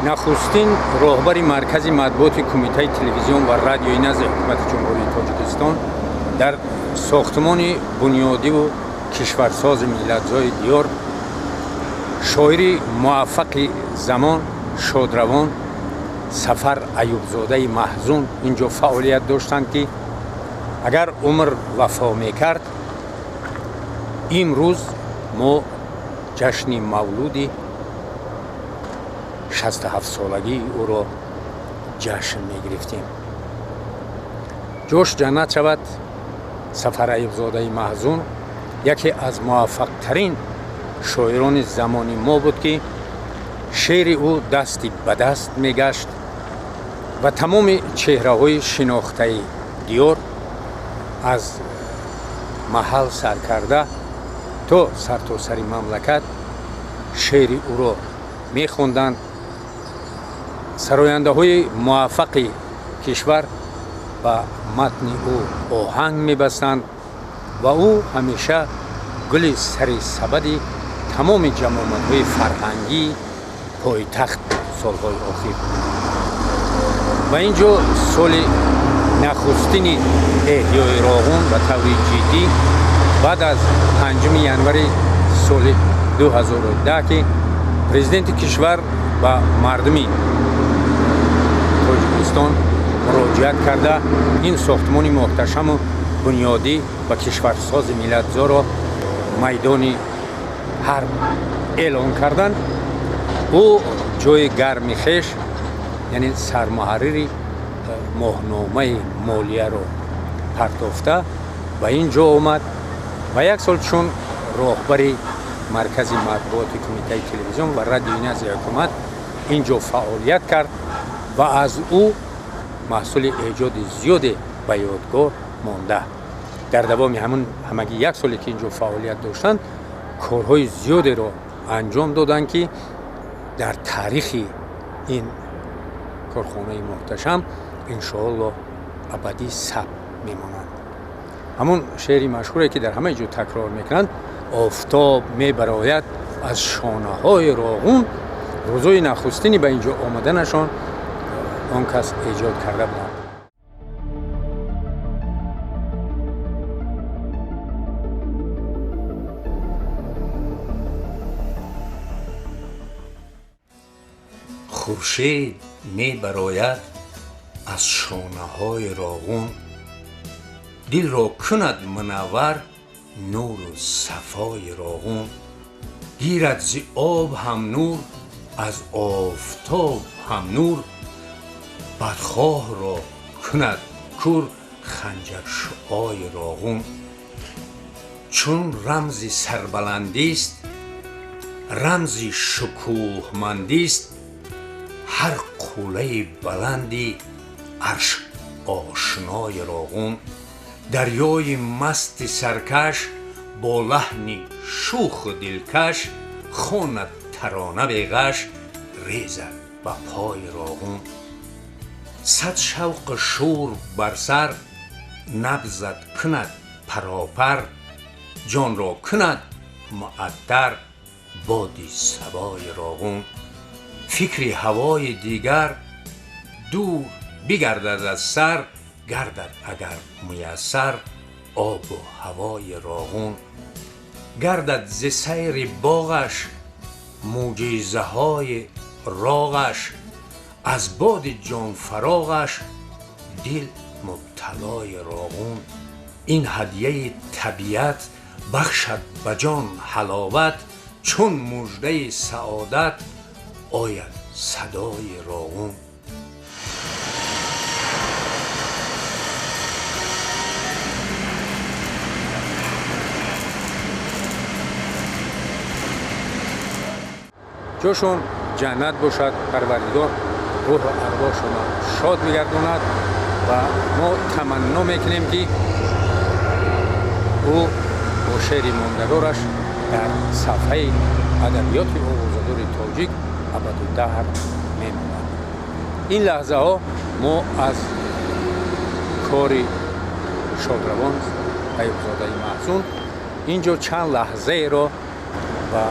нахустин роҳбари маркази матбуоти кумитаи телевизион ва радиои назди ҳукумати ҷумҳурии тоҷикистон дар сохтмони бунёдиву кишварсози миллатзои диёр шоири муваффақи замон шодравон Сафар Аюбзодаи маҳзун инҷо фаъолият доштанд, ки агар умр вафо мекард, имрӯз мо ҷашни мавлуди 67-солагии ӯро ҷашн мегирифтем. ҷош ҷаннат шавад. Сафар Аюбзодаи маҳзун яке аз муваффақтарин шоирони замони мо буд, ки шеъри ӯ дасти ба даст мегашт ва тамоми чеҳраҳои шинохтаи диёр аз маҳал сар карда то сартосари мамлакат шеъри ӯро мехонданд. сарояндаҳои муваффақи кишвар ба матни ӯ оҳанг мебастанд ва ӯ ҳамеша гули сари сабади тамоми ҷамоматҳои фарҳангии пойтахт солҳои охир. ва ин ҷо соли нахустини эҳёи роғун ба таври ҷиддӣ баъд аз 5 январи соли 2010 ки президенти кишвар ба мардуми тоҷикистон муроҷиат карда ин сохтмони муҳташаму бунёдӣ ва кишварсози миллатзоро майдони ҳарб эълон карданд, ӯ ҷои гарми хеш, яъне сармуҳаррири моҳномаи молияро партофта ба ин ҷо омад ва як сол чун роҳбари маркази матбуоти кумитаи телевизион ва радиои назди ҳукумат ин ҷо фаъолият кард ва аз ӯ маҳсули эҷоди зиёде ба ёдгор монда. дар давоми ҳамагӣ як соле ки ин ҷо фаъолият доштанд, корҳои зиёдеро анҷом доданд, ки дар таърихи ин корхонаи муҳташам иншоалло абадӣ сабт мемонанд. ҳамун шеъри машҳуре ки дар ҳамаи ҷо такрор мекунанд: офтоб мебарояд аз шонаҳои роғун. рӯзои нахустини ба ин ҷо омаданашон он кас эҷод карда буданд. хуршед мебарояд аз шонаҳои роғун, дилро кунад мунаввар нуру сафои роғун. гирад зи об ҳам нур, аз офтоб ҳам нур, бадхоҳро кунад кур ханҷаршуои роғун. чун рамзи сарбаландист, рамзи шукӯҳмандист, ҳар қулаи баланди арш ошнои роғун. дарёи масти саркаш бо лаҳни шуху дилкаш, хонад тарона беғаш, резад ба пои роғун. сад шавқу шӯр бар сар, набзад кунад паропар, ҷонро кунад муаттар боди сабои роғун. фикри ҳавои дигар дур бигардад аз сар, гардад агар муяссар обу ҳавои роғун. гардад зи сайри боғаш муъҷизаҳои роғаш, аз боди ҷонфароғаш дил мубталои роғун. ин ҳадияи табиат бахшад ба ҷон ҳаловат, чун муждаи саодат ояд садои роғун. ҷошон ҷаннат бошад. парвардигор рӯҳу арвошона шод бигардонад ва мо таманно мекунем, ки ӯ бо шеъри мондагораш дар сафҳаи адабиёти овозадори тоҷик абадудаҳр мемонад. ин лаҳзаҳо мо аз кори шодравон Аюбзодаи маҳзун ин ҷо чанд лаҳзаеро ба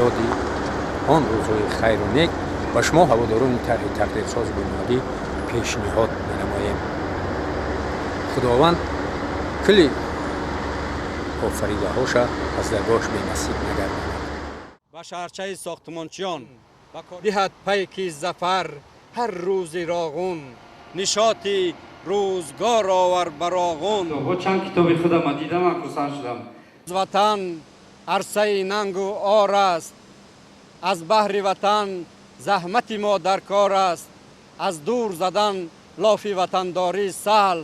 ёди он рӯзҳои хайру нек و شما هواداران طرح تقدیرساز بنیادی پیشنهاد می‌نماییم. خداوند کلی آفریده هاش از درگاهش بی نصیب نگرداند. و شهرچه ساختمانچیان دهد پیک ظفر هر روز راغون، نشاطی روزگار آور براغون. با چند کتابی خودم دیدم خرسند شدم. وطن عرصه ننگ و آر است، از بحر وطن زحمت ما در کار است. از دور زدن لاف وطنداری سهل،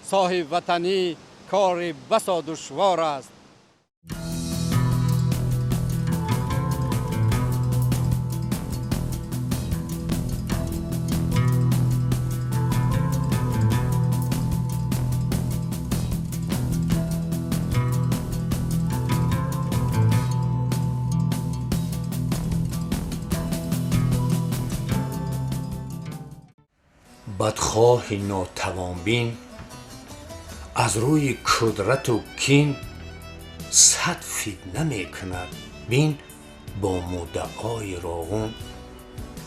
صاحب وطنی کار بسا دشوار است. بدخواه ناتوانبین از روی کدرت و کین صد فتنه میکند بین با مدعای راغون.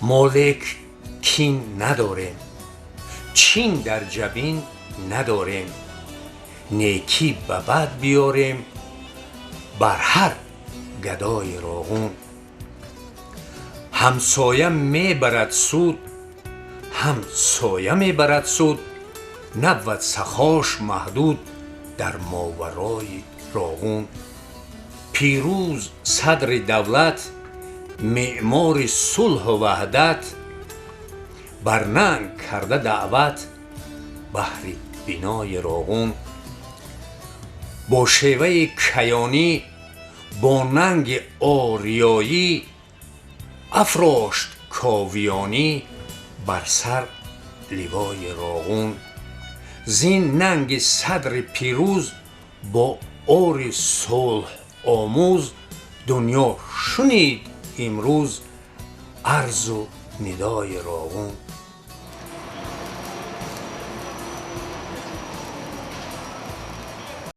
مالک کین نداریم، چین در جبین نداریم، نیکی به بد بیاریم بر هر گدای راغون. همسایه میبرد سود، هم سایه میبرد سود، نبود سخاش محدود در ماورای راغون. پیروز صدر دولت، معمار صلح و وحدت، بر ننگ کرده دعوت بهر بنای راغون. با شیوه کیانی، با ننگ آریایی، افراشت کاویانی بر سر لوای راغون. زین ننگ صدر پیروز با آر صلح آموز، دنیا شنید امروز عرض و ندای راغون.